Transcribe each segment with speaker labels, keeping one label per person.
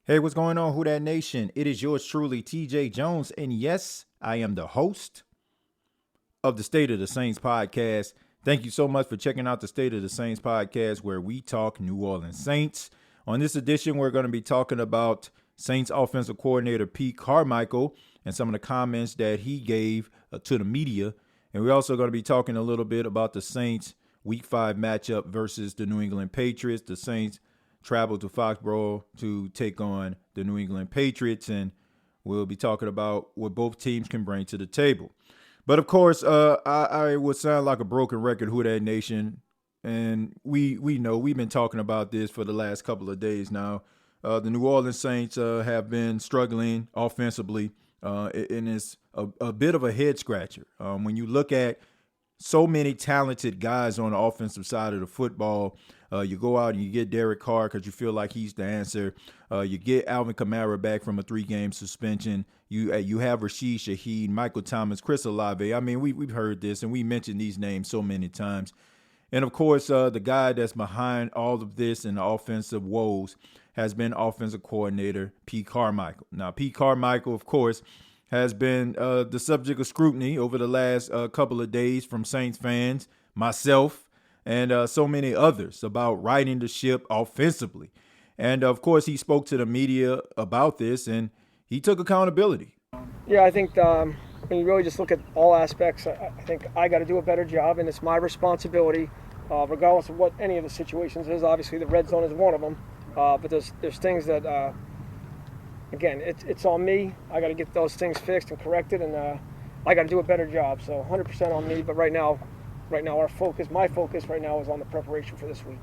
Speaker 1: Hey, what's going on, Who Dat Nation? It is yours truly, TJ Jones. And yes, I am the host of the State of the Saints podcast. Thank you so much for checking out the State of the Saints podcast, where we talk New Orleans Saints. On this edition, we're going to be talking about Saints offensive coordinator Pete Carmichael and some of the comments that he gave to the media. And we're also going to be talking a little bit about the Saints Week 5 matchup versus the New England Patriots. The Saints travel to Foxborough to take on the New England Patriots, and we'll be talking about what both teams can bring to the table. But of course, I would sound like a broken record, Who Dat Nation, and we know we've been talking about this for the last couple of days now. The New Orleans Saints have been struggling offensively, and it's a bit of a head scratcher. When you look at so many talented guys on the offensive side of the football, you go out and you get Derek Carr because you feel like he's the answer. You get Alvin Kamara back from a 3-game suspension. You have Rashid Shaheed, Michael Thomas, Chris Olave. I mean, we've heard this, and we mentioned these names so many times. And, of course, the guy that's behind all of this and the offensive woes has been offensive coordinator Pete Carmichael. Now, Pete Carmichael, of course, has been the subject of scrutiny over the last couple of days from Saints fans, myself, and so many others about righting the ship offensively. And, of course, he spoke to the media about this, and he took accountability.
Speaker 2: Yeah, I think when you really just look at all aspects, I think I got to do a better job, and it's my responsibility, regardless of what any of the situations is. Obviously, the red zone is one of them, but there's things that, again, it's on me. I got to get those things fixed and corrected, and I got to do a better job. So 100% on me, but right now, my focus right now is on the preparation for this week.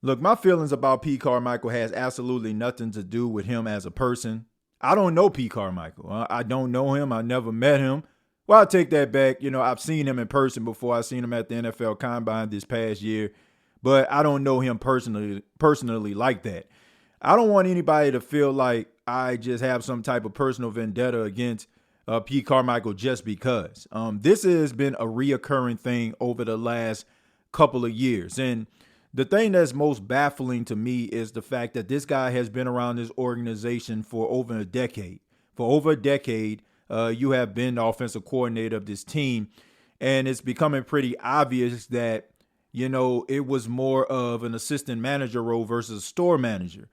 Speaker 1: Look, my feelings about Pete Carmichael has absolutely nothing to do with him as a person. I don't know Pete Carmichael. I don't know him. I never met him. Well, I'll take that back. You know, I've seen him in person before. I've seen him at the NFL Combine this past year, but I don't know him personally like that. I don't want anybody to feel like I just have some type of personal vendetta against Pete Carmichael just because. This has been a reoccurring thing over the last couple of years. And the thing that's most baffling to me is the fact that this guy has been around this organization for over a decade. For over a decade, you have been the offensive coordinator of this team. And it's becoming pretty obvious that, you know, it was more of an assistant manager role versus a store manager.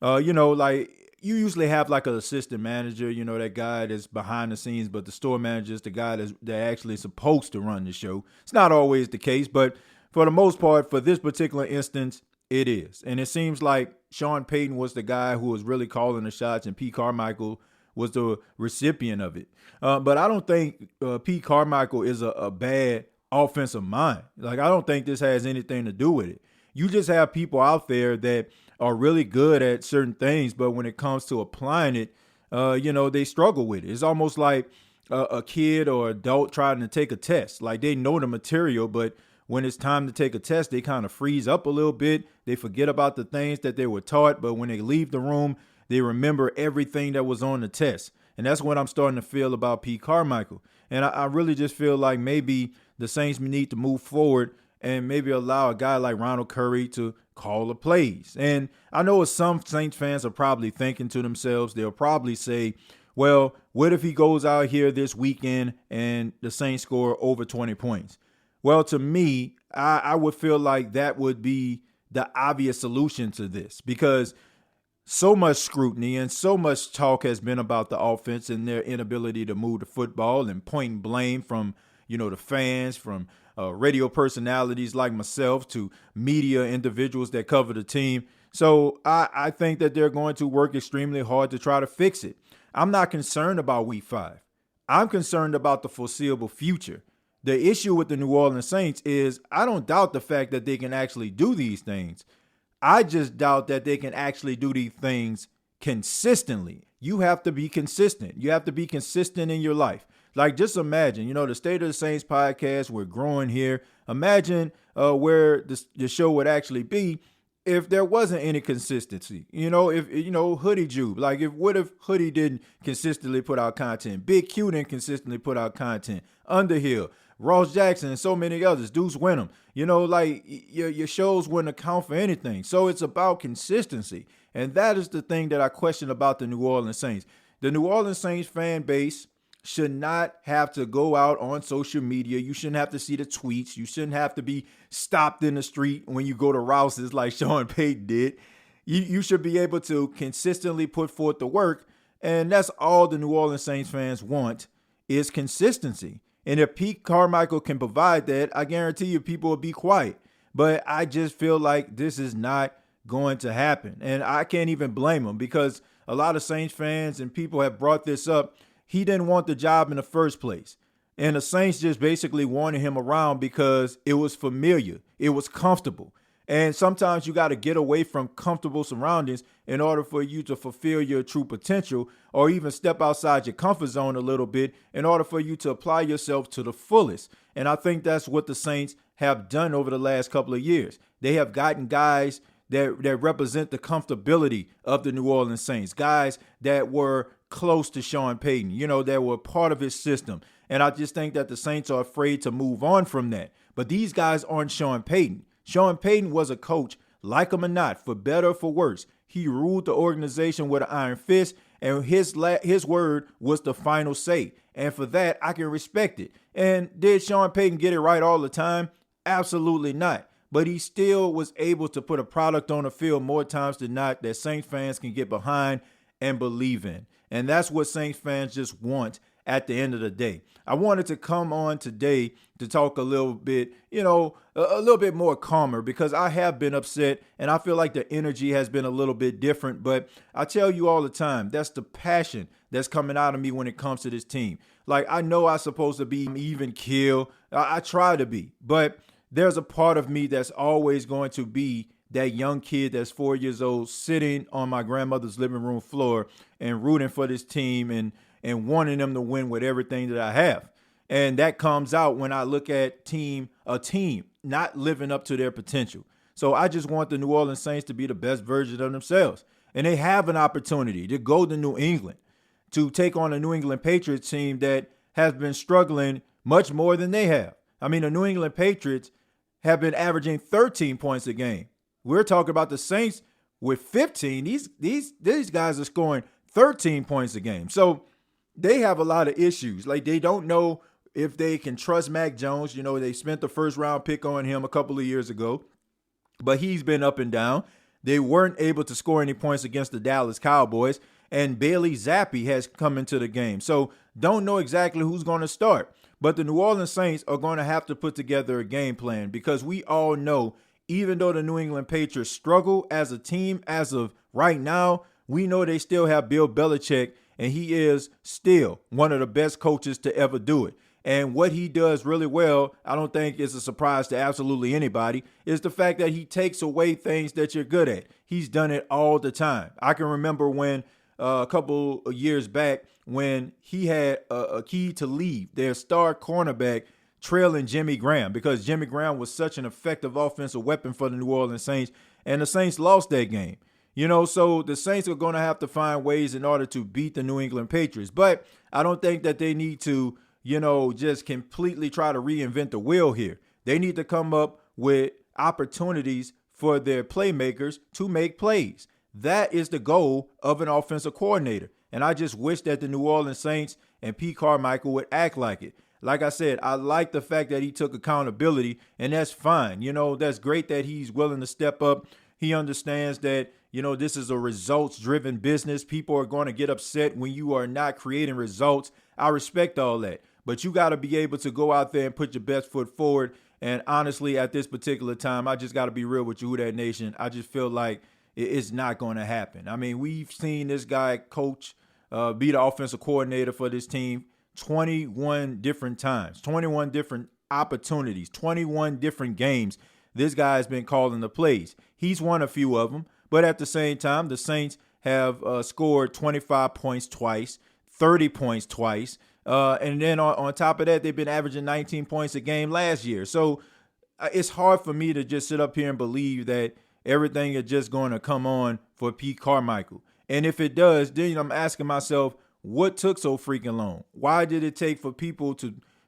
Speaker 1: You usually have like an assistant manager, you know, that guy that's behind the scenes, but the store manager is the guy that actually is supposed to run the show. It's not always the case, but for the most part, for this particular instance, it is. And it seems like Sean Payton was the guy who was really calling the shots, and Pete Carmichael was the recipient of it. But I don't think Pete Carmichael is a bad offensive mind. Like, I don't think this has anything to do with it. You just have people out there that are really good at certain things, but when it comes to applying it, they struggle with it. It's almost like a kid or adult trying to take a test. Like, they know the material, but when it's time to take a test, they kind of freeze up a little bit. They forget about the things that they were taught, but when they leave the room, they remember everything that was on the test. And that's what I'm starting to feel about Pete Carmichael. And I really just feel like maybe the Saints need to move forward and maybe allow a guy like Ronald Curry to call the plays. And I know some Saints fans are probably thinking to themselves, they'll probably say, well, what if he goes out here this weekend and the Saints score over 20 points? Well, to me, I would feel like that would be the obvious solution to this, because so much scrutiny and so much talk has been about the offense and their inability to move the football, and pointing blame from, the fans, from radio personalities like myself to media individuals that cover the team. So I think that they're going to work extremely hard to try to fix it. I'm not concerned about Week 5. I'm concerned about the foreseeable future. The issue with the New Orleans Saints is I don't doubt the fact that they can actually do these things. I just doubt that they can actually do these things consistently. You have to be consistent. You have to be consistent in your life. Like, just imagine, the State of the Saints podcast, we're growing here. Imagine where the show would actually be if there wasn't any consistency. Hoodie Jube, like, what if Hoodie didn't consistently put out content? Big Q didn't consistently put out content. Underhill, Ross Jackson and so many others, Deuce Winham. Like your shows wouldn't account for anything. So it's about consistency. And that is the thing that I question about the New Orleans Saints. The New Orleans Saints fan base should not have to go out on social media. You shouldn't have to see the tweets. You shouldn't have to be stopped in the street when you go to Rouse's like Sean Payton did. You should be able to consistently put forth the work. And that's all the New Orleans Saints fans want is consistency. And if Pete Carmichael can provide that, I guarantee you people will be quiet. But I just feel like this is not going to happen. And I can't even blame him because a lot of Saints fans and people have brought this up. He didn't want the job in the first place. And the Saints just basically wanted him around because it was familiar. It was comfortable. And sometimes you got to get away from comfortable surroundings in order for you to fulfill your true potential or even step outside your comfort zone a little bit in order for you to apply yourself to the fullest. And I think that's what the Saints have done over the last couple of years. They have gotten guys that represent the comfortability of the New Orleans Saints, guys that were close to Sean Payton, that were part of his system. And I just think that the Saints are afraid to move on from that. But these guys aren't Sean Payton. Sean Payton was a coach, like him or not, for better or for worse. He ruled the organization with an iron fist, and his word was the final say. And for that, I can respect it. And did Sean Payton get it right all the time? Absolutely not. But he still was able to put a product on the field more times than not that Saints fans can get behind and believe in. And that's what Saints fans just want at the end of the day. I wanted to come on today to talk a little bit, a little bit more calmer because I have been upset and I feel like the energy has been a little bit different. But I tell you all the time, that's the passion that's coming out of me when it comes to this team. Like, I know I'm supposed to be even keel. I try to be, but there's a part of me that's always going to be that young kid that's 4 years old sitting on my grandmother's living room floor and rooting for this team and wanting them to win with everything that I have. And that comes out when I look at a team not living up to their potential. So I just want the New Orleans Saints to be the best version of themselves. And they have an opportunity to go to New England to take on a New England Patriots team that has been struggling much more than they have. I mean, the New England Patriots have been averaging 13 points a game. We're talking about the Saints with 15. These guys are scoring 13 points a game. So they have a lot of issues. Like, they don't know if they can trust Mac Jones. They spent the first round pick on him a couple of years ago, but he's been up and down. They weren't able to score any points against the Dallas Cowboys, and Bailey Zappi has come into the game. So don't know exactly who's going to start. But the New Orleans Saints are going to have to put together a game plan because we all know, even though the New England Patriots struggle as a team as of right now, we know they still have Bill Belichick, and he is still one of the best coaches to ever do it. And what he does really well, I don't think is a surprise to absolutely anybody, is the fact that he takes away things that you're good at. He's done it all the time. I can remember when a couple of years back when he had a key to leave their star cornerback trailing Jimmy Graham because Jimmy Graham was such an effective offensive weapon for the New Orleans Saints, and the Saints lost that game. So the Saints are going to have to find ways in order to beat the New England Patriots. But I don't think that they need to, just completely try to reinvent the wheel here. They need to come up with opportunities for their playmakers to make plays. That is the goal of an offensive coordinator. And I just wish that the New Orleans Saints and Pete Carmichael would act like it. Like I said, I like the fact that he took accountability, and that's fine. That's great that he's willing to step up. He understands that, this is a results-driven business. People are going to get upset when you are not creating results. I respect all that. But you got to be able to go out there and put your best foot forward. And honestly, at this particular time, I just got to be real with you, Who Dat Nation. I just feel like it's not going to happen. I mean, we've seen this guy coach, be the offensive coordinator for this team 21 different times, 21 different opportunities, 21 different games. This guy has been calling the plays. He's won a few of them, but at the same time, the Saints have scored 25 points twice, 30 points twice. And then on top of that, they've been averaging 19 points a game last year. So it's hard for me to just sit up here and believe that everything is just going to come on for Pete Carmichael. And if it does, then I'm asking myself, what took so freaking long? Why did it take for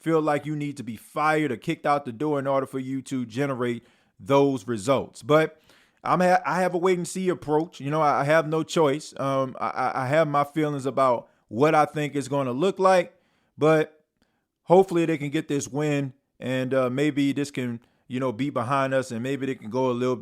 Speaker 1: feel like you need to be fired or kicked out the door in order for you to generate those results. But I have a wait and see approach. I have no choice. I have my feelings about what I think is going to look like, but hopefully they can get this win, and maybe this can, be behind us, and maybe they can go a little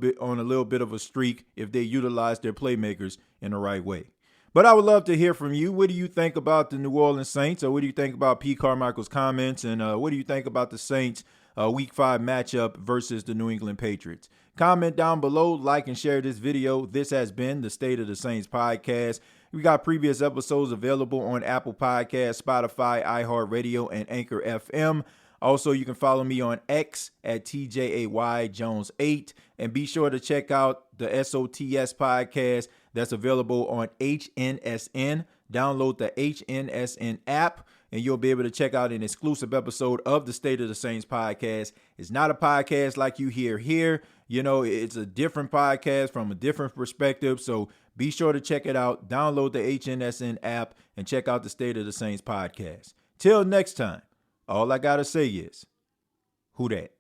Speaker 1: bit of a streak if they utilize their playmakers in the right way. But I would love to hear from you. What do you think about the New Orleans Saints, or what do you think about Pete Carmichael's comments, and what do you think about the Saints Week 5 matchup versus the New England Patriots? Comment down below, like and share this video. This has been the State of the Saints podcast. We got previous episodes available on Apple Podcasts, Spotify, iHeartRadio, and Anchor FM. Also, you can follow me on X at TJAYJones8, and be sure to check out the SOTS podcast that's available on HNSN. Download the HNSN app, and you'll be able to check out an exclusive episode of the State of the Saints podcast. It's not a podcast like you hear here. It's a different podcast from a different perspective. So be sure to check it out. Download the HNSN app and check out the State of the Saints podcast. Till next time, all I got to say is, who dat?